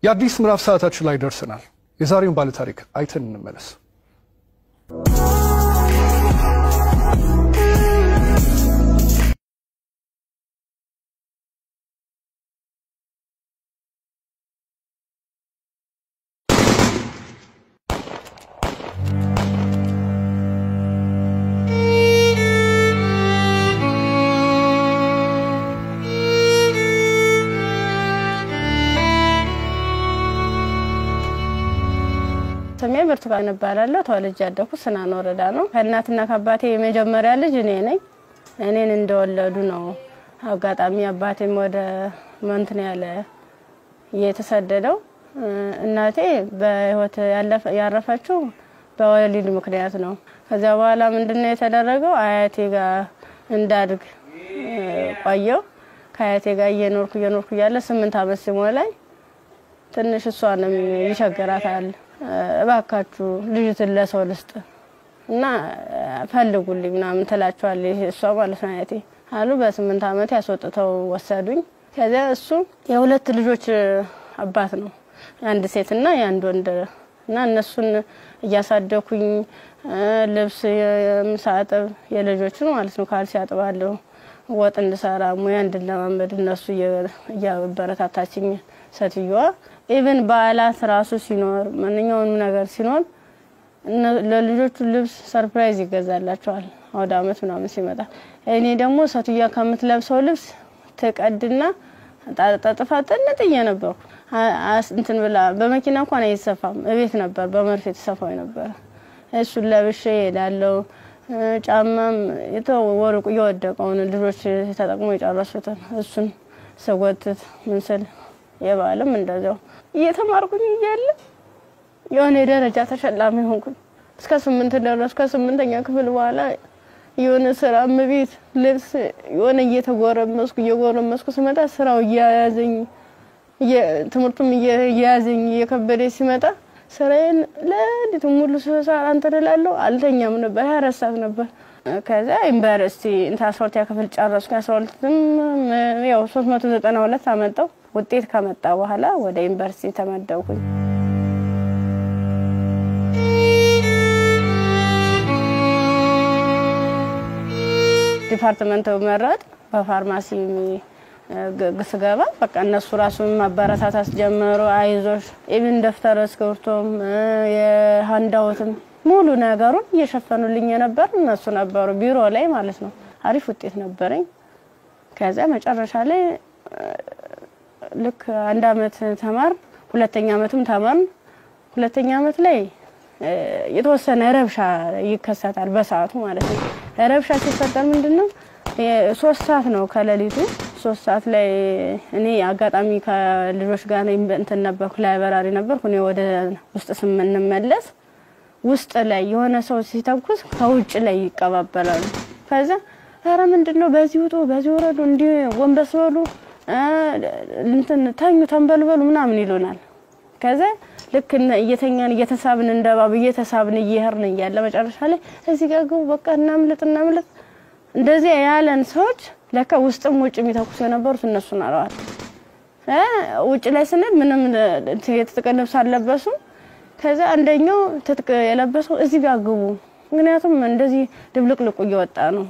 የአዲስ ምዕራፍ ሰዓታችን ላይ ደርሰናል። የዛሬውን ባለ ታሪክ አይተን እንመለስ። ሰሜ ብርቱካን እባላለሁ። ተወልጄ ያደኩት ስናን ወረዳ ነው። ከእናትና ከአባቴ የመጀመሪያ ልጅ እኔ ነኝ። እኔን እንደወለዱ ነው አጋጣሚ አባቴም ወደ መንትን ያለ የተሰደደው። እናቴ በህይወት ያረፈችው በወሊድ ምክንያት ነው። ከዛ በኋላ ምንድነው የተደረገው? አያቴ ጋር እንዳድግ ቆየው። ከአያቴ ጋር እየኖርኩ ያለ 8 አመት ሲሞላኝ ትንሽ እሷንም ይቸግራታል። እባካችሁ ልጅትን ለሰው ልስጥ እና ፈልጉልኝ ምናምን ትላቸዋለች እሷ ማለት ነው አያቴ አሉ። በ8 አመት ያስወጥተው ወሰዱኝ። ከዛ እሱ የሁለት ልጆች አባት ነው፣ አንድ ሴትና አንድ ወንድ እና እነሱን እያሳደኩኝ ልብስ የምሳጠብ የልጆችን ማለት ነው ካልሲ ያጥባለሁ፣ ወጥ እንድሰራ ሙያ እንድለማመድ እነሱ እያበረታታችኝ ሰትየዋ ኢቭን ባላት ራሱ ሲኖር ማንኛውንም ነገር ሲኖር ለልጆቹ ልብስ ሰርፕራይዝ ይገዛላቸዋል ወደ አመት ምናምን ሲመጣ። እኔ ደግሞ ሰትየዋ ከምትለብሰው ልብስ ተቀድና ተጣጣፋጥነጥየ ነበር እንትን ብላ በመኪና እንኳን አይሰፋም እቤት ነበር በመርፌ ተሰፋው ነበር። እሱ ለብሼ ሄዳለሁ። ጫማም የተወርቁ የወደቀውን ልጆች ተጠቅሞ የጨረሱትን እሱን ሰወትት ምንስል የባለም እንደዛው እየተማርኩኝ እያለ የሆነ ደረጃ ተሸላሚ ሆንኩኝ። እስከ 8 ደረስኩ። ከ8ኛ ክፍል በኋላ የሆነ ስራ ምቢት ልብስ የሆነ እየተጎረመስኩ ስመጣ ስራው ያያዘኝ ትምርቱም ያያዘኝ የከበደ ሲመጣ ስራዬን ለዲቱ ሙሉ ሰዓት አንተደላለሁ አልተኛም ነበር 24 ሰዓት ነበር። ከዛ ዩኒቨርሲቲ ኢንተርሶርት ያከፍል ጨረስኩ። 12ም ያው 392 አመጣው። ውጤት ከመጣ በኋላ ወደ ዩኒቨርሲቲ ተመደብኩኝ። ዲፓርትመንት መረጥ በፋርማሲ ግስገባ በቃ እነሱ ራሱን ማበረታታት ጀመሩ። አይዞሽ ኢቭን ደፍተር እስክሪብቶም የሃንዳውትም ሙሉ ነገሩን እየሸፈኑልኝ ነበር እነሱ ነበሩ ቢሮ ላይ ማለት ነው። አሪፍ ውጤት ነበረኝ። ከዛ መጨረሻ ላይ ልክ 1 አመት ተማር፣ ሁለተኛ አመትም ተማር። ሁለተኛ አመት ላይ የተወሰነ ረብሻ ይከሰታል በሰዓቱ ማለት ነው። ረብሻ ሲፈጠር ምንድነው 3 ሰዓት ነው ከሌሊቱ 3 ሰዓት ላይ እኔ አጋጣሚ ከልጆች ጋር እንትን ነበርኩ ላይብራሪ ነበርኩ። እኔ ወደ ውስጥ ስንመለስ ውስጥ ላይ የሆነ ሰው ሲተኩስ ከውጭ ላይ ይቀባበላሉ። ከዛ አረ ምንድነው በዚህ ወጡ በዚህ ወረዱ እንዲ ወንበስ ወሉ እንትን ታኙ ተንበልበሉ ምናምን ይሉናል። ከዛ ልክ እየተኛን እየተሳብን እንደባብ እየተሳብን እየሄርን ያለ መጨረሻ ላይ እዚህ ጋር ገቡ በቃ እናምልጥ እንደዚህ ያለን ሰዎች ለካ ውስጥም ውጭ የሚተኩስ የነበሩት እነሱ ናራዋል። ውጭ ላይ ስንል ምንም የተተቀለብስ አለበሱ። ከዛ አንደኛው ተጥቅ የለበሰው እዚህ ጋር ገቡ ምክንያቱም እንደዚህ ድብልቅልቁ እየወጣ ነው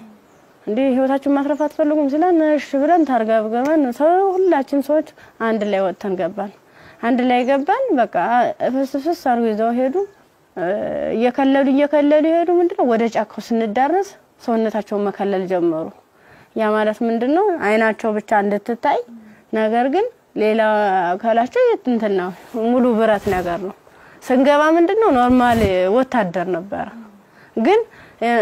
እንዴ ህይወታችን ማትረፍ አትፈልጉም ሲላን እሺ ብለን ታርጋብገባን ሰው ሁላችን ሰዎች አንድ ላይ ወጥተን ገባን። አንድ ላይ ገባን በቃ ፍስፍስ አርገው ይዘው ሄዱ። እየከለሉ ሄዱ። ምንድነው ወደ ጫካው ስንዳረስ ሰውነታቸው መከለል ጀመሩ። ያ ማለት ምንድነው አይናቸው ብቻ እንድትታይ ነገር ግን ሌላ አካላቸው እንትና ሙሉ ብረት ነገር ነው። ስንገባ ምንድነው ኖርማል ወታደር ነበር ግን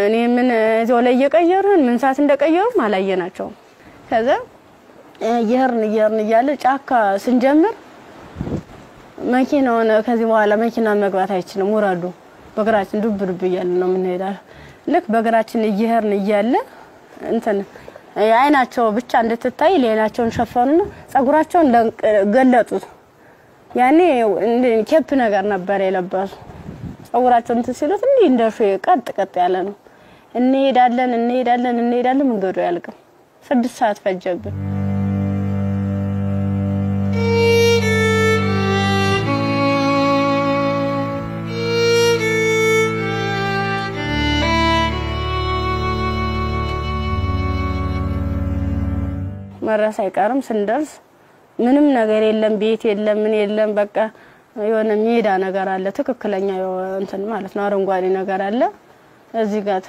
እኔ ምን እዛው ላይ እየቀየሩን ምን ሰዓት እንደቀየሩ ማላየናቸው። ከዛ ይሄርን ያለ ጫካ ስንጀምር መኪናውን ከዚህ በኋላ መኪና መግባት አይችልም ወራዱ በግራችን ዱብ ይያል ነው ምንሄዳ። ልክ በግራችን ይሄርን ይያለ እንትን አይናቸው ብቻ እንድትታይ ሌላቸውን ሸፈኑና ጸጉራቸውን ገለጡት። ያኔ ኬፕ ነገር ነበር የለበሱ። ጸጉራቸውን ተሲሉት እንዴ እንደሹ ቀጥ ያለ ነው። እንሄዳለን መንገዱ ያልቀም 6 ሰዓት ፈጀብን። መረስ አይቀርም ስንደርስ ምንም ነገር የለም ቤት የለም ምን የለም በቃ የሆነ ሜዳ ነገር አለ ትክክለኛ እንትን ማለት ነው አረንጓዴ ነገር አለ እዚህ ጋር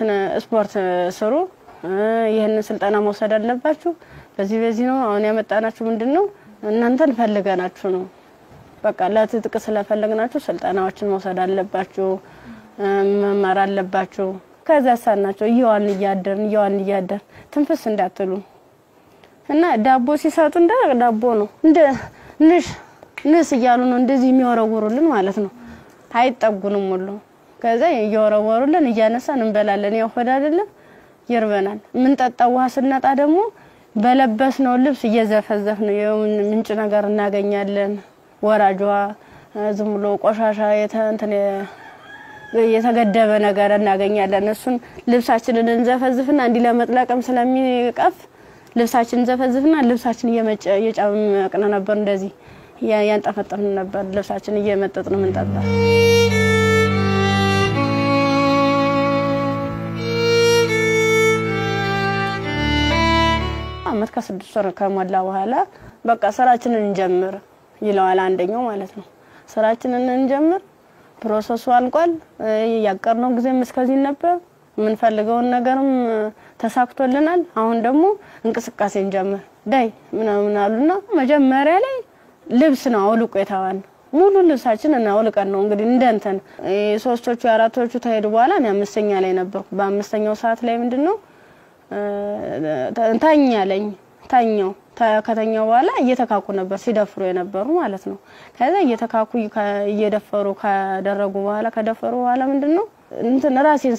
ስፖርት ስሩ ይሄን ስልጣና መውሰድ አለባችሁ በዚህ ነው አሁን ያመጣናችሁ ምንድነው እናንተን ፈልገናችሁ ነው በቃ ለትጥቅ ስለፈለግናችሁ ስልጣናዎችን መውሰድ አለባችሁ መማር አለባችሁ ከዛ ሳናቸው ይዋን እያደር ትንፍስ እንዳትሉ እና ዳቦ ሲሰጡ እንደ ዳቦ ነው እንደ ንስ ይያሉ ነው እንደዚህ የሚወረወሩልን ማለት ነው አይጠጉንም ሁሉ ከዛ ይወረወሩልን እያነሳን እንበላለን ያው ሆድ አይደለም ይርበናል ምን ጠጣው ውሃ ስናጣ ደግሞ በለበስነው ልብስ እየዘፈዘፍን ምንጭ ነገር እናገኛለን ወራጇ ዝም ብሎ ቆሻሻ የተገደበ ነገር እናገኛለን እሱን ልብሳችንን እንዘፈዝፍና እንዲ ለመጥለቅም ስለሚቀፍ ልብሳችንን ዘፈዝፍና ልብሳችንን እየጫመቅን ነበር እንደዚህ ያንጠፈጠፍን ነበር ልብሳችንን እየመጠጥን ምንጠጣ አመት ከ6 ወር ከሞላ በኋላ በቃ ስራችንን እንጀምር ይላል አንደኛው ማለት ነው ስራችንን እንጀምር ፕሮሰሱ አልቋል ያቀርነው ጊዜም እስከዚህ ነበር ምን ፈልገው ነገርም ተሳክቶልናል አሁን ደግሞ እንቅስቃሴ እንጀምር ዳይ ምናምን አሉና መጀመሪያ ላይ ልብስ ነው አውልቆ የታዋን ሙሉ ልብሳችንን አውልቀን ነው እንግዲህ እንደንተን ሶስቶቹ አራቶቹ ተሄዱ በኋላ እኔ አምስተኛ ላይ ነበርኩ በአምስተኛው ሰዓት ላይ ምንድነው ታኛው ከተኛው በኋላ እየተካኩ ነበር ሲደፍሩ የነበሩ ማለት ነው ከዛ እየተካኩ እየደፈሩ ካደረጉ በኋላ ከደፈሩ በኋላ ምንድነው እንትን ራሴን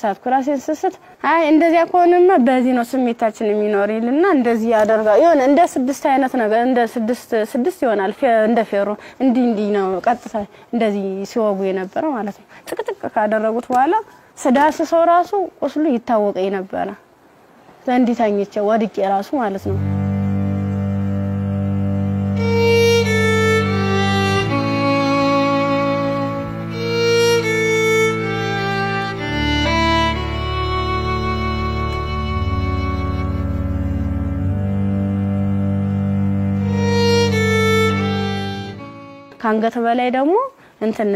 ስስት አይ እንደዚያ ከሆነማ በዚህ ነው ስሜታችን የሚኖርልና እንደዚህ ያደርጋ ይሆን እንደ 6 አይነት ነገር እንደ 6 ይሆናል እንደ ፌሮ እንዲ ነው ቀጥታ እንደዚህ ሲወጉ የነበረ ማለት ነው ጥቅጥቅ ካደረጉት በኋላ ሰዳስሰው ራሱ ቁስሉ ይታወቀኝ ነበር ዘንዲታኝቼ ወድቄ ራሱ ማለት ነው ካንገተ በላይ ደግሞ እንትን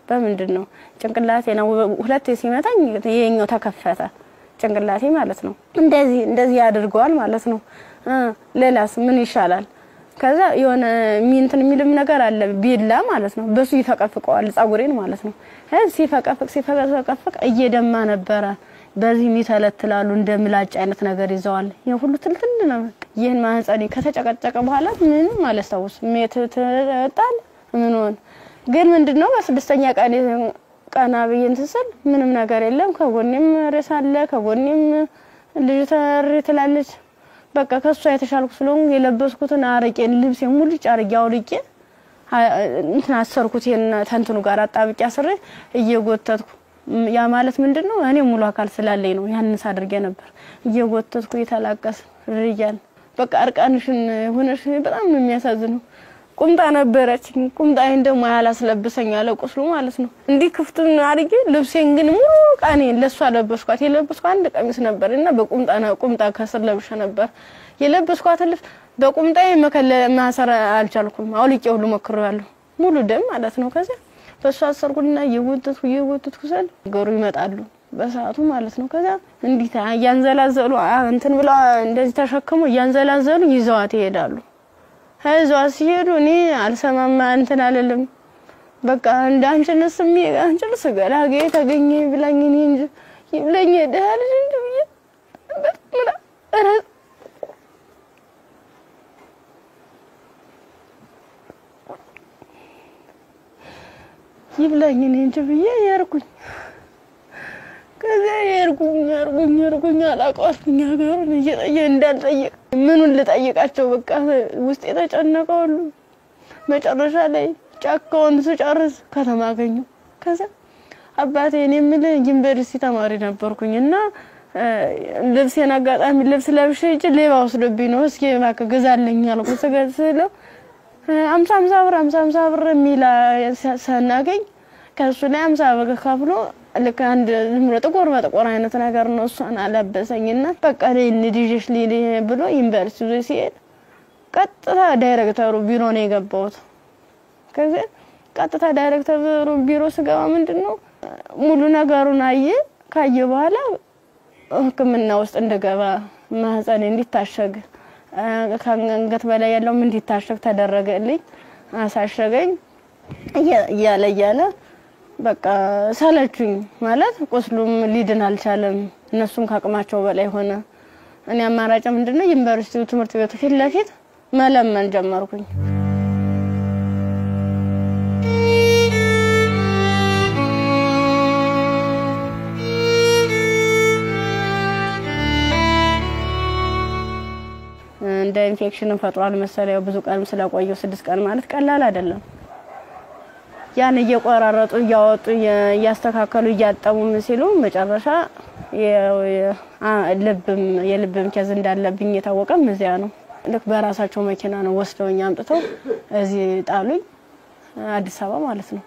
በምንድነው ጭንቅላቴ ነው ሁለት ሲመታኝ የኛው ተከፈተ ጭንቅላቴ ማለት ነው እንደዚህ ያድርገዋል ማለት ነው ሌላስ ምን ይሻላል ከዛ የሆነ እንትን የሚልም ነገር አለ ቢላ ማለት ነው በሱ ይፈቀፍቀዋል ጻጉሬን ማለት ነው ሲፈቀፍቅ እየደማ ነበር በዚህ ሚተለትላሉ እንደምላጭ አይነት ነገር ይዘዋል የሁሉ ትልትል ነው ይሄን ማህፀኔ ከተጨቀጨቀ በኋላ ምን ማለስታውስ ሜትታል ምንሆን ግን ምንድነው በስድስተኛ ቀና በየንተሰል ምንም ነገር የለም ከጎኔም ረሳለ ከጎኔም ልጅ ተርትላለች በቃ ከሷ የተሻልኩ ስለሆነ የለበስኩትን አረቄን ልብስ ሙሉ ጫርጋው ልቄ እንትን አሰርኩት ተንትኑ ጋር አጣብቂ አስረ እየጎተትኩ ያ ማለት ምንድነው እኔ ሙሉ አካል ስላለኝ ነው ያንስ አድርጌ ነበር እየጎተትኩ የተላቀስ ርያል በቃ አርቃንሽን ሆነሽ በጣም ነው የሚያሳዝነው ቁምጣ ነበረች ቁምጣዬን ደግሞ ያላስለብሰኝ ያለ ቁስሉ ማለት ነው እንዲ ክፍቱን አድርጌ ልብሴን ግን ሙሉ ቃኔ ለሷ ለበስኳት የለበስኳት አንድ ቀሚስ ነበርና ቁምጣ ከስር ለብሼ ነበር የለበስኳት ልብስ በቁምጣዬ ማሰር አልቻልኩም አውልቄ ሁሉ ሞክሬያለሁ ሙሉ ደም ማለት ነው ከዛ በሷ አሰርኩና የወጥቱ ሰል ገሩ ይመጣሉ በሰዓቱ ማለት ነው ከዛ እንዲታ ያንዘላዘሉ እንትን ብላ እንደዚህ ተሸክሙ ያንዘላዘሉ ይዘዋት ይሄዳሉ ሀይዟ ሲሄዱ እኔ አልሰማማ እንትን አለለም በቃ እንዳንችንስ አንችልስ ገላጌ ተገኘ ብላኝ እኔ እንጂ ይብለኝ ደህል እንዴ በጣም አረ ይብለኝ እኔ እንጂ ብዬ ያርኩኝ ከዛ ያርኩኝ አላቀስኩኝ ሀገሩን እየጠየ እንዳልጠየቅ ምኑን ልጠይቃቸው በቃ ውስጥ የተጨነቀው ሁሉ መጨረሻ ላይ ጫካውን ስጨርስ ከተማ አገኘሁ ከዛ አባቴ እኔ ምን ዩኒቨርሲቲ ተማሪ ነበርኩኝና ልብሴን አጋጣሚ ልብስ ለብሼ ሌባ ወስዶብኝ ነው እስኪ እባክህ ገዛልኝ አልኩት ስለው 50 ብር ሚላ ሰናገኝ ከሱ ላይ 50 ብር ከፍሎ ልክ አንድ ዝምሮ ጥቁር በጥቁር አይነት ነገር ነው እሷን አለበሰኝና በቃ ለልጅሽ ሊሊ ብሎ ዩኒቨርሲቲ ሲሄድ ቀጥታ ዳይሬክተሩ ቢሮ ነው የገባሁት ከዛ ቀጥታ ዳይሬክተሩ ቢሮ ስገባ ምንድነው ሙሉ ነገሩን አየ ካየ በኋላ ህክምና ውስጥ እንደገባ ማህፀን እንዲታሸግ ከአንገት በላይ ያለው ምን እንዲታሸግ ተደረገልኝ አሳሸገኝ ያለ በቃ ሰለቹኝ ማለት ቁስሉም ሊድን አልቻለም እነሱም ካቅማቸው በላይ ሆነ እኔ አማራጭ ምንድነው ዩኒቨርሲቲው ትምህርት ቤቱ ፊት ለፊት መለመን ጀመርኩኝ እንደ ኢንፌክሽን ፈጥሯል መሰለኝ ብዙ ቀን ስለቆየው 6 ቀን ማለት ቀላል አይደለም ያን እየቆራረጡ ያወጡ ያስተካከሉ ያጣሙ ሲሉ መጨረሻ የልብም ከዝ እንዳለብኝ የታወቀም እዚያ ነው ልክ በራሳቸው መኪና ነው ወስደውኝ አምጥተው እዚህ ጣሉኝ አዲስ አበባ ማለት ነው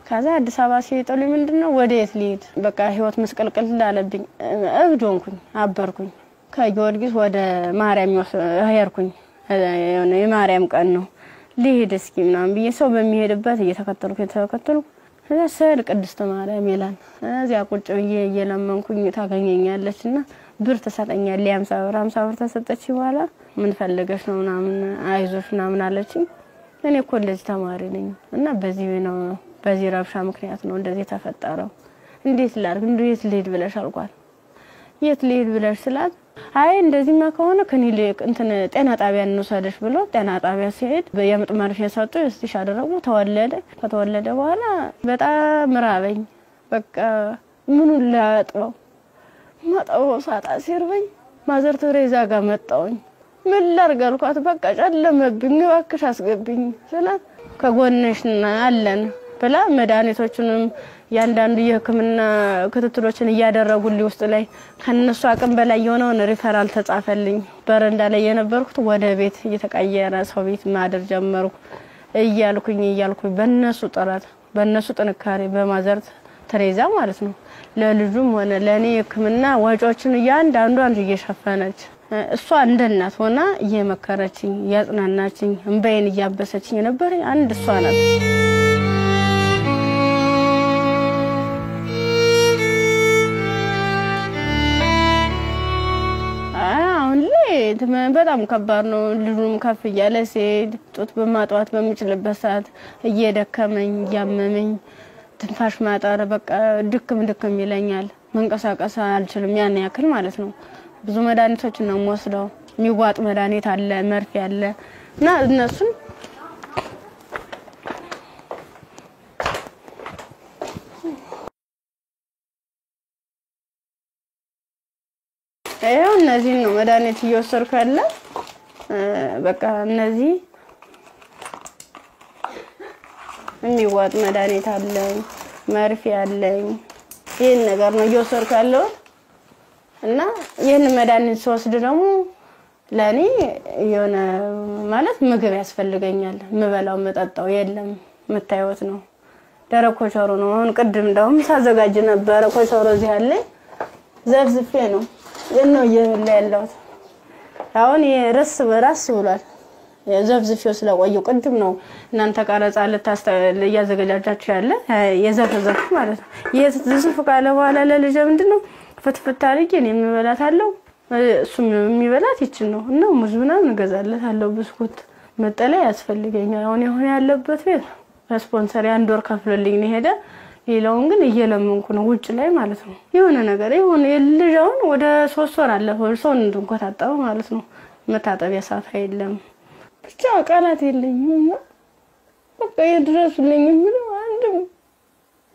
ከዛ አዲስ አበባ ሲጥሉኝ ምንድነው ወዴት ልሂድ በቃ ህይወት መስቀልቅል እንዳለብኝ እብዶንኩኝ አበርኩኝ ከጊዮርጊስ ወደ ማርያም ሄርኩኝ የማርያም ቀን ነው ልሂድ እስኪ ምናምን በየሰው በሚሄድበት እየተከተልኩ እዛ ሰል ቅድስት ማርያም ይላል እዚያ ቁጭ ብዬ እየለመንኩኝ ታገኘኛለችና ብር ተሰጠኛለች 50 ብር ተሰጠች በኋላ ምን ፈልገሽ ነው ምናምን አይዞሽ ምናምን አለችኝ እኔ ኮሌጅ ተማሪ ነኝ እና በዚህ ረብሻ ምክንያት ነው እንደዚህ ተፈጠረው እንዴት ላርግ እንዴት ልሂድ ብለሽ አልኳት የት ልሂድ ብለሽ ስላት አይ እንደዚህማ ከሆነ ከኒልክ እንትን ጤና ጣቢያ እንወሰደሽ ብሎ ጤና ጣቢያ ሲሄድ የምጥ መርፌ ሰጡ እስቲሽ አደረጉ ከተወለደ በኋላ በጣም ራበኝ በቃ ምኑን ላጥበው ማጣው ሳጣ ሲርበኝ ማዘር ተሬዛ ጋር መጣውኝ ምን ላርግ አልኳት በቃ ጨለመብኝ እባክሽ አስገብኝ ስላት ከጎንሽና አለን ብላ መድኃኒቶቹንም ያንዳንዱ የህክምና ክትትሎችን ያደረጉልኝ ውስጥ ላይ ከነሱ አቅም በላይ የሆነውን ሪፈራል ተጻፈልኝ በረንዳ ላይ የነበርኩት ወደ ቤት እየተቀየረ ሰው ቤት ማደር ጀመርኩ እያልኩኝ በእነሱ ጥረት በእነሱ ጥንካሬ በማዘር ተሬዛ ማለት ነው ለልጁም ሆነ ለኔ ህክምና ወጪዎችን ያንዳንዷን እየሸፈነች እሷ እንደናት ሆና እየመከረችኝ ያጽናናችኝ እንባዬን እያበሰችኝ ነበር አንድ እሷ ናት በጣም ከባድ ነው ልጁም ከፍ ያለ ሲሄድ ጡት በማጥዋት በሚችልበት ሰዓት እየደከመኝ ያመመኝ ትንፋሽ ማጣር በቃ ድክም ይለኛል መንቀሳቀስ አልችልም ያን ያክል ማለት ነው ብዙ መድኃኒቶች ነው ወስደው የሚዋጥ መድኃኒት አለ መርፌ አለ እና እነሱን እነዚህ ነው መድኃኒት እየወሰድኩ ያለ በቃ እነዚህ የሚዋጥ መድኃኒት አለኝ መርፌ አለኝ ይሄን ነገር ነው እየወሰድኩ ያለው እና ይሄን መድኃኒት ወስድ ደግሞ ለኔ የሆነ ማለት ምግብ ያስፈልገኛል ምበላው መጠጣው የለም መታየት ነው ደረቅ ኮቾሮ ነው አሁን ቅድም እንደውም ሳዘጋጅ ነበር ኮቾሮ እዚህ አለ ዘፍዝፌ ነው የነው ያለው አሁን የራስ በራስ ብሏል የዘፍዝፌው ስለቆየው ቅድም ነው እናንተ ቀረጻ ያዘጋጃችሁ ያለ የዘፍዘፍ ማለት ነው የዘፍዝፍ ካለ በኋላ ለልጅ ምንድነው ፍትፍት አድርጌ ነው የሚበላታለው እሱም የሚበላት ይችል ነው እና ሙዝ ምናምን ገዛለታለው ብስኩት መጠለያ ያስፈልገኛል አሁን ያለበት ቤት ስፖንሰር አንድ ወር ከፍሎልኝ ነው ሄደ ሌላውን ግን እየለመንኩ ነው ውጭ ላይ ማለት ነው የሆነ ነገር የሆነ የልጅውን ወደ 3 ወር አለፈው ሰው እንድንቆጣጣው ማለት ነው መታጠቢያ ሰዓት አይደለም ብቻ ቃላት የለኝም በቃ የድረሱልኝ ምን አንድም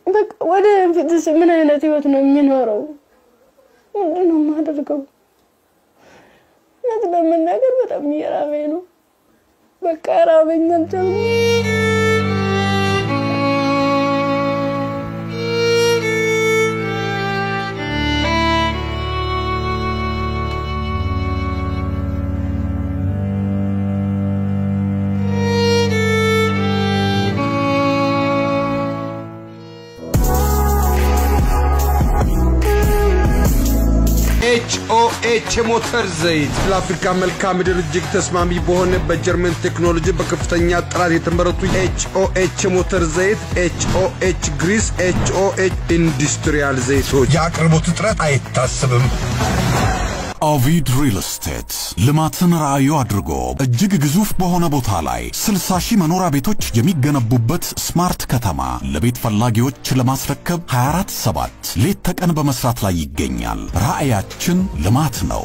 በቃ ወደ ፊትስ ምን አይነት ህይወት ነው የሚኖረው ምንድነው ማደርገው ለምን ነገር በጣም ይራበኝ ነው በቃ ራበኝ እንትን HOH ሞተር ዘይት ለአፍሪካ መልካም ምድር እጅግ ተስማሚ በሆነ በጀርመን ቴክኖሎጂ በከፍተኛ ጥራት የተመረቱ HOH ሞተር ዘይት HOH ግሪስ HOH ኢንዱስትሪያል ዘይቶች የአቅርቦት እጥረት አይታሰብም Ovid Real Estate ልማትን ራዕዩ አድርጎ እጅግ ግዙፍ በሆነ ቦታ ላይ 60,000 መኖሪያ ቤቶች የሚገነቡበት ስማርት ከተማ ለቤት ፈላጊዎች ለማስረከብ 24/7 ሌት ተቀን በመስራት ላይ ይገኛል ራዕያችን ልማት ነው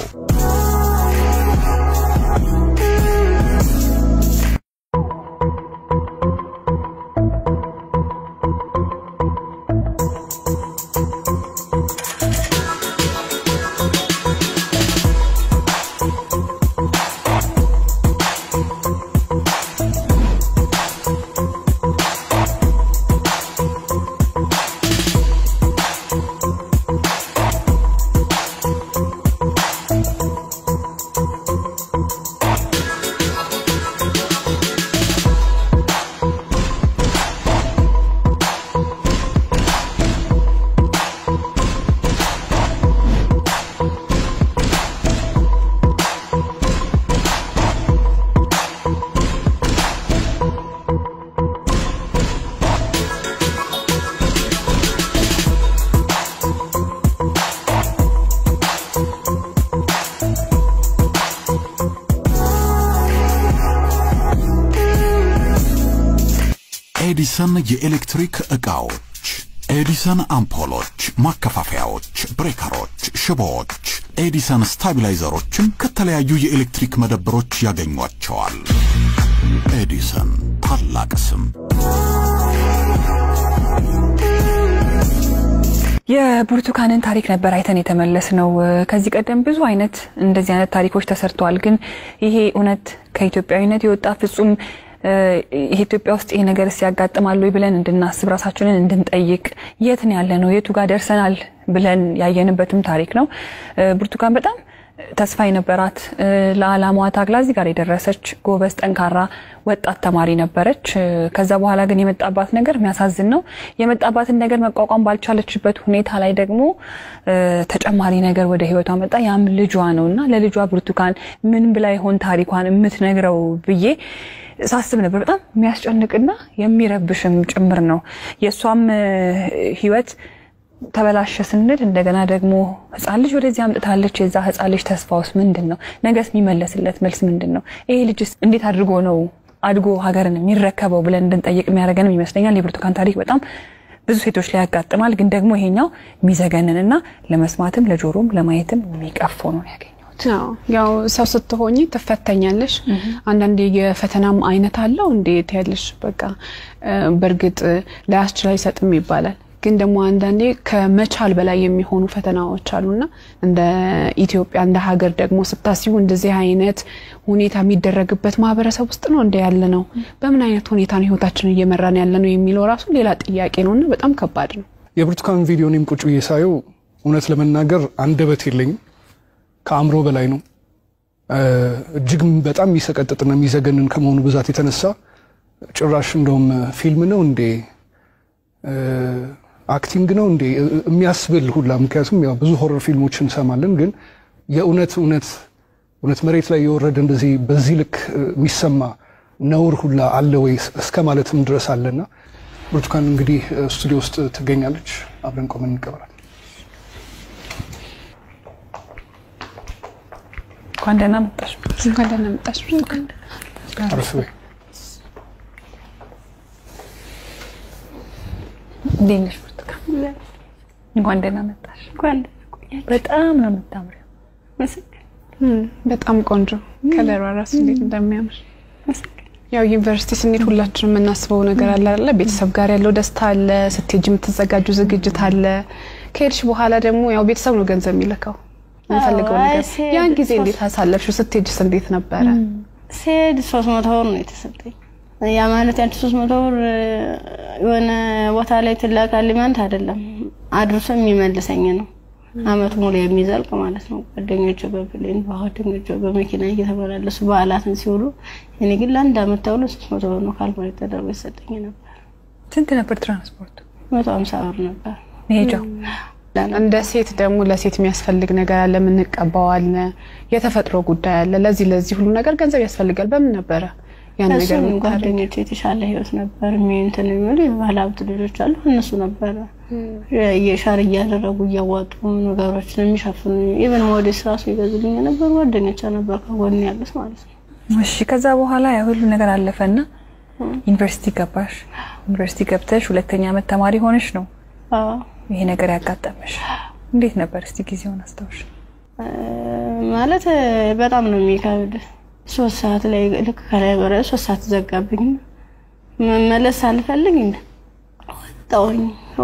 ኤዲሰን የኤሌክትሪክ እቃዎች ኤዲሰን አምፖሎች ማከፋፈያዎች ብሬከሮች ሽቦዎች ኤዲሰን ስታቢላይዘሮችን ከተለያዩ የኤሌክትሪክ መደብሮች ያገኙዋቸዋል ኤዲሰን ታላቅ ስም የብርቱካንን ታሪክ ነበር አይተን የተመለስነው ከዚህ ቀደም ብዙ አይነት እንደዚህ አይነት ታሪኮች ተሰርተዋል ግን ይሄ እውነት ከኢትዮጵያዊነት የወጣ ፍጹም ኢትዮጵያ ውስጥ ይሄ ነገር ሲያጋጥማሉ ይብለን እንድናስብ ራሳችንን እንድንጠይቅ የት ነው ያለነው የቱ ጋር ደርሰናል ብለን ያየንበትም ታሪክ ነው ብርቱካን በጣም ተስፋ የነበራት ለዓላማዋ ታግላ እዚህ ጋር የደረሰች ጎበዝ ጠንካራ ወጣት ተማሪ ነበረች ከዛ በኋላ ግን የመጣባት ነገር የሚያሳዝን ነው የመጣባትን ነገር መቋቋም ባልቻለችበት ሁኔታ ላይ ደግሞ ተጨማሪ ነገር ወደ ህይወቷ መጣ ያም ልጇ ነውና ለልጇ ብርቱካን ምን ብላ ይሆን ታሪኳን የምትነግረው ብዬ ሳስብ ነበር በጣም የሚያስጨንቅና የሚረብሽም ጭምር ነው የሷም ህይወት ተበላሸ ስንል እንደገና ደግሞ ህፃን ልጅ ወደዚህ አምጥታለች የዛ ህፃን ልጅ ተስፋውስ ምንድነው ነገስ የሚመለስለት መልስ ምንድነው ይሄ ልጅስ እንዴት አድርጎ ነው አድጎ ሀገርን የሚረከበው ብለን እንድንጠይቅ የሚያደርገንም ይመስለኛል የብርቱካን ታሪክ በጣም ብዙ ሴቶች ላይ ያጋጥማል ግን ደግሞ ይሄኛው ሚዘገንንና ለመስማትም ለጆሮም ለማየትም የሚቀፈው ነው ያገኘው ያው ሰው ስትሆኚ ተፈተኛለሽ አንዳንዴ የፈተናም አይነት አለው እንዴት ያለሽ በቃ በርግጥ ላያስችል አይሰጥም ይባላል ግን ደግሞ አንዳንዴ ከመቻል በላይ የሚሆኑ ፈተናዎች አሉና እንደ ኢትዮጵያ እንደ ሀገር ደግሞ ስታስቡ እንደዚህ አይነት ሁኔታ የሚደረግበት ማህበረሰብ ውስጥ ነው እንደ ያለነው በምን አይነት ሁኔታ ነው ህይወታችንን እየመራን ያለነው የሚለው ራሱ ሌላ ጥያቄ ነውና በጣም ከባድ ነው የብርቱካን ቪዲዮንም ቁጭ እየሳየው እውነት ለመናገር አንደበት የለኝም ከአምሮ በላይ ነው እጅግ በጣም ይሰቀጥጥና የሚዘገንን ከመሆኑ ብዛት የተነሳ ጭራሽ እንደውም ፊልም ነው እንዴ አክቲንግ ነው እንዴ የሚያስብል ሁላ ምክንያቱም ያው ብዙ ሆረር ፊልሞችን እንሰማለን ግን የእውነት መሬት ላይ የወረደ እንደዚህ በዚህ ልክ የሚሰማ ነውር ሁላ አለ ወይ እስከ ማለትም ድረስ አለና ብርቱካን እንግዲህ ስቱዲዮ ውስጥ ትገኛለች አብረን ቆመን እንቀበላለን ኳንደና መጣሽ አረፈ ዲንሽ ብርቱካን ኳንደና መጣሽ በጣም ነው የምታምሪው በጣም ቆንጆ ከለሯ ራሱ እንዴት እንደሚያምር ያው ዩኒቨርሲቲ ስንሄድ ሁላችንም እናስበው ነገር አለ አይደል ቤተሰብ ጋር ያለው ደስታ አለ ስትሄጂ የምትዘጋጁ ዝግጅት አለ ከሄድሽ በኋላ ደግሞ ያው ቤተሰብ ነው ገንዘብ የሚልከው እንፈልገው ነገር ያን ጊዜ እንዴት አሳለፍሽው ስትሄጂስ እንዴት ነበር ሲሄድ 300 ብር ነው የተሰጠኝ ያ ማለት ያንቺ 300 ብር የሆነ ቦታ ላይ ትላካል ማለት አይደለም አድርሶ የሚመልሰኝ ነው አመት ሙሉ የሚዘልቅ ማለት ነው ጓደኞቼ በፕሌን ጓደኞቼ በመኪና እየተመላለሱ በዓላትን ሲውሉ እኔ ግን ለአንድ አመት ተውሎ 300 ብር ነው ካልኩሌት ተደርጎ ይሰጠኝ ነበር ስንት ነበር ትራንስፖርት 150 ብር ነበር ሄጃው እንደ ሴት ደግሞ ለሴት የሚያስፈልግ ነገር አለ ምን እንቀባዋለን የተፈጥሮ ጉዳይ አለ ለዚህ ሁሉ ነገር ገንዘብ ያስፈልጋል በምን ነበር ያን ነገር ጓደኞቼ የተሻለ ህይወት ነበር እንትን የሚሉ ባለሀብት ልጆች አሉ እነሱ ነበር የሻር እያደረጉ እያዋጡ ነገሮችን የሚሸፍኑ ኢቨን ሞዴስ ራሱ ይገዙልኝ ነበር ጓደኞቼ ነበር ከጎን ያሉት ማለት ነው እሺ ከዛ በኋላ ያ ሁሉ ነገር አለፈና ዩኒቨርሲቲ ገባሽ ዩኒቨርሲቲ ገብተሽ ሁለተኛ ዓመት ተማሪ ሆነሽ ነው ይሄ ነገር ያጋጠመሽ እንዴት ነበር እስቲ ጊዜውን አስተውሽ ማለት በጣም ነው የሚከብድ 3 ሰዓት ላይ ልክ ከላይ ወረ 3 ሰዓት ዘጋብኝ መመለስ አልፈልግ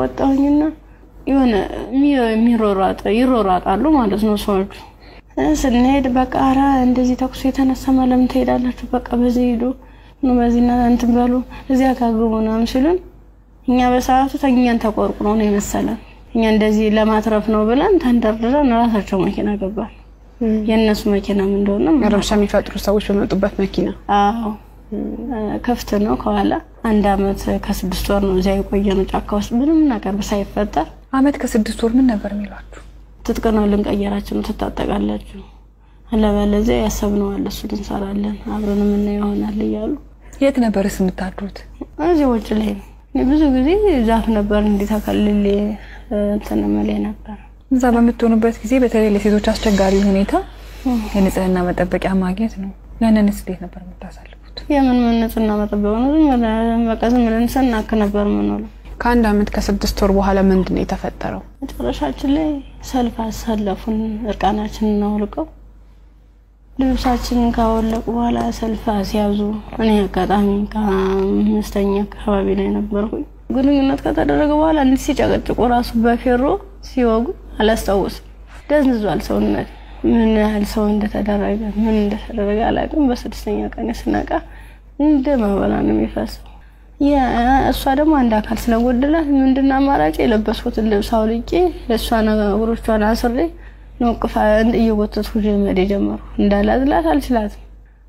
ወጣሁኝና የሆነ ይሮራጣሉ ማለት ነው ሰዎች ስንሄድ በቃ አራ እንደዚህ ተኩስ የተነሳ ማለም ትሄዳላችሁ በቃ በዚህ ሄዱ ነው በዚህና እንትን ባሉ እዚያ ካግቡናም ሲሉን እኛ በሰዓቱ ተኛን ተቆርቁሮ ነው የመሰለን እኛ እንደዚህ ለማትረፍ ነው ብለን ተንደርድረን ራሳቸው መኪና ገባን የነሱ መኪና ምን እንደሆነ ረብሻ የሚፈጥሩ ሰዎች በመጡበት መኪና አዎ ከፍተ ነው ከኋላ 1 አመት ከ6 ወር ነው እዚያ የቆየነው ጫካ ውስጥ ምንም ነገር ሳይፈጠር አመት ከ6 ወር ምን ነበር የሚሏችሁ ትጥቀና ልንቀየራችሁ ተጣጣቃላችሁ አለበለዚያ ያሰብነው አለ እሱ እንሰራለን አብረን ምን ይሆናል ይያሉ የት ነበርስ የምታድሩት እዚህ ወጭ ላይ ብዙ ጊዜ ዛፍ ነበር እንዲታከልል ተነመለ ነበር እዛ በመጥቶኑበት ጊዜ በተለይ ለሴቶች አስቸጋሪ ሁኔታ የንጽህና መጠበቂያ ማግኘት ነው ያንንስ እንዴት ነበር የምታሳልፉት የምን ንጽህና መጠበቂያ ነው በቃዝም ብለን ሰናክ ነበር ምንለው ከ1 አመት ከ6 ወር በኋላ ምንድነው የተፈጠረው መጨረሻችን ላይ ሰልፍ አሳለፉን እርቃናችንን ነው ልቀው ልብሳችንን ካወለቁ በኋላ ሰልፍ አስያዙ እኔ አጋጣሚ ከአምስተኛ አካባቢ ላይ ነበርኩኝ ግንኙነት ከተደረገ በኋላ እንዴ ሲጨቀጭቁ ራሱ በፌሮ ሲወጉ አላስታውስ ደንዝዟል ሰውነት ምን ያህል ሰው እንደተደረገ አላውቅም በስድስተኛ ቀን ስነቃ እንደ ማባላ ነው የሚፈሰው እሷ ደግሞ አንድ አካል ስለጎደላት ምንድነው አማራጭ የለበስኩት ልብስ አውልቄ ለሷ ነገሮቿን አስሬ ነው ቅፋ እየወተቱ ጀመረ ጀመሩ እንዳላዝላት አልችላትም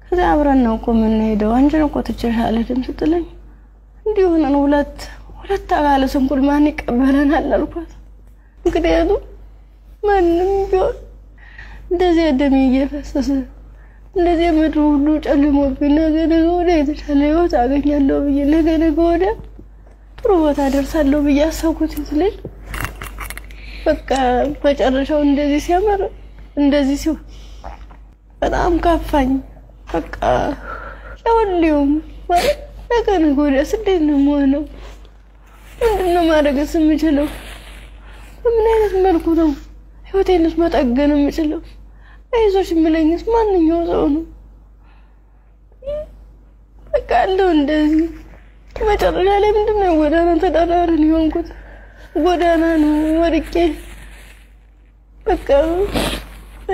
ከዛ አብረን ነው ቆመን ሄደው አንጀን እኮ ተቸሻለ ድምጽ ጥለኝ እንዲሁ ነው ሁለት አካል ስንኩል ማን ይቀበለናል አልኳት እንግዲያቱ ማንም ቢሆን እንደዚህ ደም እየፈሰሰ እንደዚህ ምድሩ ሁሉ ጨልሞብኝ ነገ ወደ የተሻለ ህይወት አገኛለሁ ብዬ ነገ ወደ ጥሩ ቦታ ደርሳለሁ ብዬ አሰብኩት ይስልኝ በቃ በጨረሻው እንደዚህ ሲያመር እንደዚህ ሲው በጣም ካፋኝ በቃ ያውልዩም ማለት ነገ ወደ ስደት ነው የምሆነው ምንድነው ማድረግስ የምችለው ምን አይነት መልኩ ነው ህይወቴንስ መጠገን የምችለው አይዞሽ ምለኝስ ማንኛው ሰው ነው በቃ እንደው እንደዚህ መጨረሻ ላይ ምንድነው ጎዳና ተዳዳሪን ይሆንኩት ጎዳና ነው ወርቄ በቃ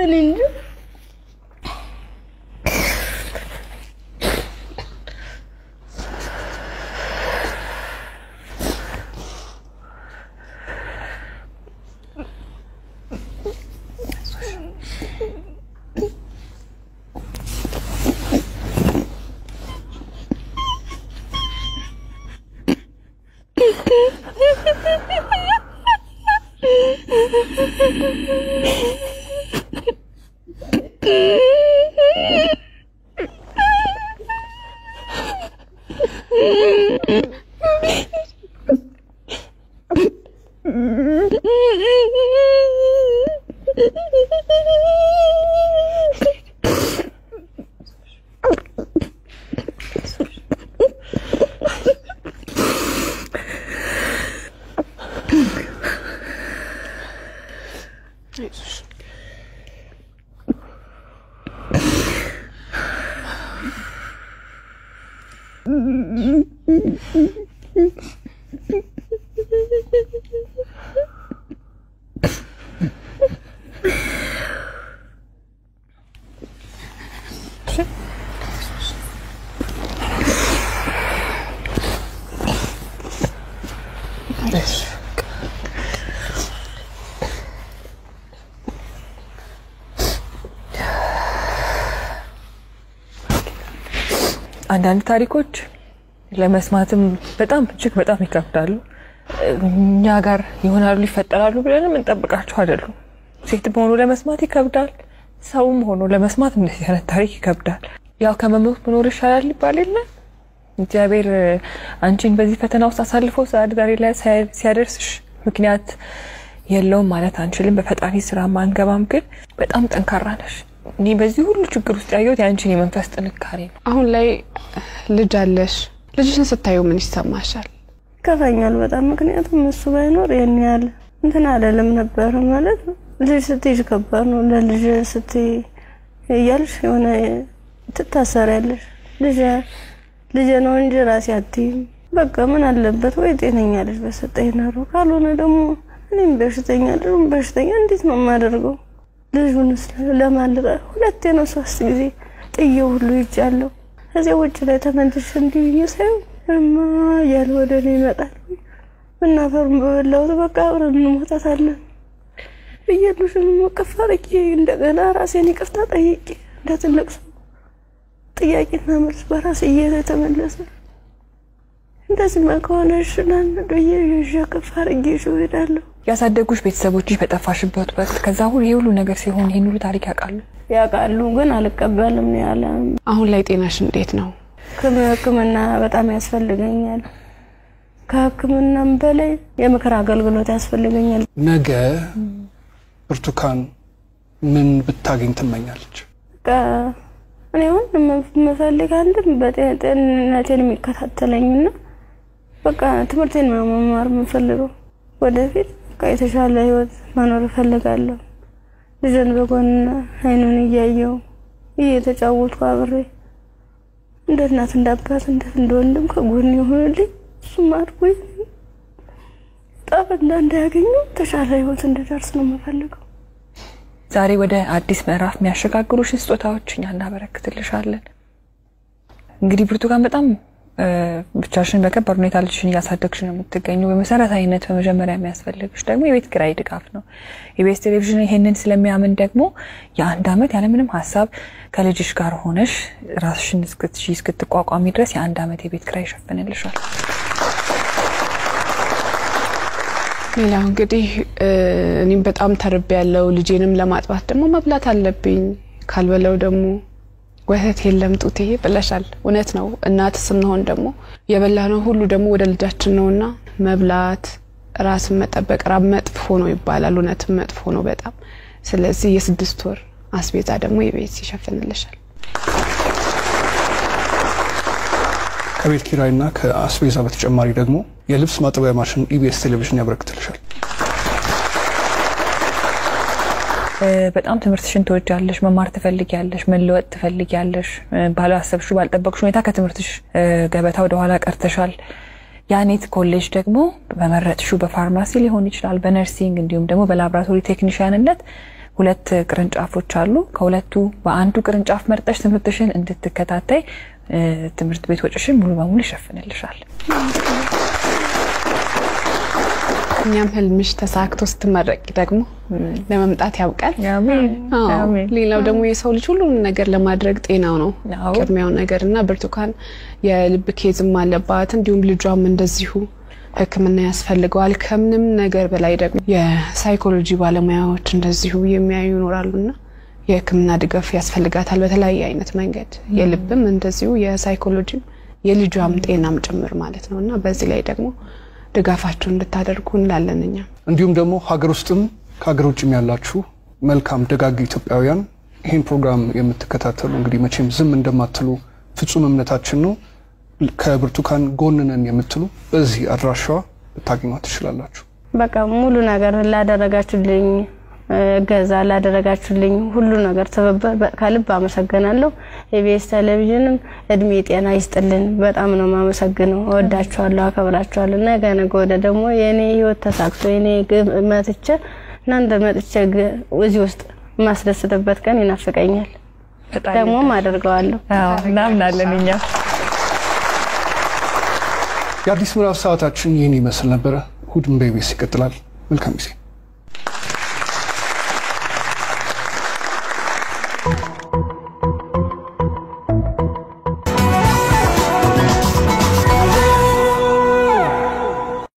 እኔ እንጂ አንዳንድ ታሪኮች ለመስማትም በጣም እጅግ በጣም ይከብዳሉ እኛ ጋር ይሆናሉ ይፈጠራሉ ብለን እንጠብቃቸው አይደሉም። ሴት ሆኖ ለመስማት ይከብዳል፣ ሰውም ሆኖ ለመስማት እንደዚህ አይነት ታሪክ ይከብዳል። ያው ከመሞት መኖር ይሻላል ይባል የለ እግዚአብሔር አንቺን በዚህ ፈተና ውስጥ አሳልፎ ዛሬ ላይ ሲያደርስሽ ምክንያት የለውም ማለት አንችልም። በፈጣሪ ስራ ማንገባም ግን በጣም ጠንካራ ነሽ። እኔ በዚህ ሁሉ ችግር ውስጥ ያየሁት ያንቺን የመንፈስ ጥንካሬ ነው። አሁን ላይ ልጅ አለሽ። ልጅሽን ስታዩ ምን ይሰማሻል? ከፋኛል በጣም ምክንያቱም እሱ ባይኖር የኔ ያለ እንትን አይደለም ነበር ማለት ልጅ ስትይዥ ከባድ ነው። ለልጅ ስትይ እያልሽ የሆነ ትታሰሪያለሽ። ልጅ ነው እንጂ ራሴ አትይም። በቃ ምን አለበት ወይ ጤነኛ ልጅ በሰጠኝ ነው። ካልሆነ ደግሞ እኔም በሽተኛ እንዴት ነው የማደርገው? ልጁንስ ለማልቀ ሁለቴ ነው 3 ጊዜ ጥዬው ሁሉ ይጫለው። እዚያ ውጭ ላይ ተመንትሽ እንዲኝ ሳይው እማ ያለ ወደኔ ይመጣል። እናፈርም በበላው በቃ አብረን እንሞታታለን። በየሉሽን ወቀፋርቂ እንደገና ራሴን ይቅርታ ጠይቄ እንደትልቅ ሰው ጥያቄና መልስ በራሴ እየተመለሰ እንደዚህ ማከሆነሽ ለንደየ ይሽከፋርቂ ይሽውዳለሁ። ያሳደጉሽ ቤተሰቦችሽ በጠፋሽበት ወቅት ከዛ ሁሉ ነገር ሲሆን ይሄን ሁሉ ታሪክ ያውቃሉ ግን አልቀበልም ያለ። አሁን ላይ ጤናሽ እንዴት ነው? ከህክምና በጣም ያስፈልገኛል። ከህክምናም በላይ የምክር አገልግሎት ያስፈልገኛል። ነገ ብርቱካን ምን ብታገኝ ትመኛለች? እኔ አሁን መፈልግ አንድም በጤንነቴን የሚከታተለኝና በቃ ትምህርቴን መማር የምፈልገው ወደፊት የተሻለ ህይወት መኖር እፈልጋለሁ። ልጅን በጎን አይኑን እያየው እየተጫወትኩ አብሬ እንደ እናት እንዳባት እንደ ወንድም ከጎን ይሆንልኝ ሱማርኩኝ ጠበና እንዳያገኙ ተሻለ ህይወት እንድደርስ ነው የምፈልገው። ዛሬ ወደ አዲስ ምዕራፍ የሚያሸጋግሩሽ ስጦታዎች እኛ እናበረክትልሻለን። እንግዲህ ብርቱካን በጣም ብቻሽን በከባድ ሁኔታ ልጅሽን እያሳደግሽ ነው የምትገኘው። በመሰረታዊነት በመጀመሪያ የሚያስፈልግሽ ደግሞ የቤት ኪራይ ድጋፍ ነው። ኢቢኤስ ቴሌቪዥን ይሄንን ስለሚያምን ደግሞ የ1 አመት ያለምንም ሐሳብ ከልጅሽ ጋር ሆነሽ ራስሽን እስክትቋቋሚ ድረስ የ1 አመት የቤት ኪራይ ይሸፍንልሻል። ሌላው እንግዲህ እኔም በጣም ተርቤያለሁ። ልጄንም ለማጥባት ደግሞ መብላት አለብኝ። ካልበለው ደግሞ ወተት የለም ጡቴ ብለሻል። እውነት ነው። እናት ስንሆን ደግሞ የበላነው ሁሉ ደግሞ ወደ ልጃችን ነውና መብላት ራስን መጠበቅ ራብ መጥፎ ነው ይባላል። እውነት መጥፎ ነው በጣም። ስለዚህ የ6 ወር አስቤዛ ደግሞ ኢቢኤስ ይሸፍንልሻል። ከቤት ኪራይና ከአስቤዛ በተጨማሪ ደግሞ የልብስ ማጠቢያ ማሽን ኢቢኤስ ቴሌቪዥን ያበረክትልሻል። በጣም ትምህርትሽን ተወጃለሽ፣ መማር ትፈልጊያለሽ፣ መለወጥ ትፈልጊያለሽ። ባላሰብሽው ባልጠበቅሽው ሁኔታ ከትምህርትሽ ገበታ ወደ ኋላ ቀርተሻል። ያኔት ኮሌጅ ደግሞ በመረጥሽው በፋርማሲ ሊሆን ይችላል፣ በነርሲንግ እንዲሁም ደግሞ በላብራቶሪ ቴክኒሻንነት 2 ቅርንጫፎች አሉ። ከሁለቱ በአንዱ ቅርንጫፍ መርጠሽ ትምህርትሽን እንድትከታተይ ትምህርት ቤት ወጪሽን ሙሉ በሙሉ ይሸፍንልሻል። እኛም ህልምሽ ተሳክቶ ስትመረቂ ደግሞ ለመምጣት ያውቃል። አሜን። ሌላው ደግሞ የሰው ልጅ ሁሉ ነገር ለማድረግ ጤናው ነው ቅድሚያው ነገርና ብርቱካን የልብ ኬዝም አለባት። እንዲሁም ልጇም እንደዚሁ ህክምና ያስፈልገዋል። ከምንም ነገር በላይ ደግሞ የሳይኮሎጂ ባለሙያዎች እንደዚሁ የሚያዩ ይኖራሉና የህክምና ድጋፍ ያስፈልጋታል በተለያየ አይነት መንገድ። የልብም እንደዚሁ የሳይኮሎጂም የልጇም ጤናም ጭምር ማለት ነውና በዚህ ላይ ደግሞ ድጋፋችሁን እንድታደርጉ እንላለንኛ። እንዲሁም ደግሞ ሀገር ውስጥም ከሀገር ውጭም ያላችሁ መልካም ደጋግ ኢትዮጵያውያን ይሄን ፕሮግራም የምትከታተሉ እንግዲህ መቼም ዝም እንደማትሉ ፍጹም እምነታችን ነው። ከብርቱካን ጎን ነን የምትሉ በዚህ አድራሻዋ ልታገኟት ትችላላችሁ። በቃ ሙሉ ነገር ላደረጋችሁልኝ ገዛ ላደረጋችሁልኝ ሁሉ ነገር ከልብ አመሰግናለሁ። ኢቢኤስ ቴሌቪዥንም እድሜ ጤና ይስጥልን። በጣም ነው ማመሰግነው። ወዳችኋለሁ፣ አከብራችኋለሁ። ነገ ወደ ደግሞ የኔ ህይወት ተሳክቶ የኔ መጥቼ እናንተ መጥቼ እዚህ ውስጥ ማስደስተበት ቀን ይናፍቀኛል። ደግሞ ማደርገዋለሁ። እናምናለን እኛ። የአዲስ ምዕራፍ ሰዓታችን ይህን ይመስል ነበር። እሑድም በኢቢኤስ ይቀጥላል። መልካም ጊዜ።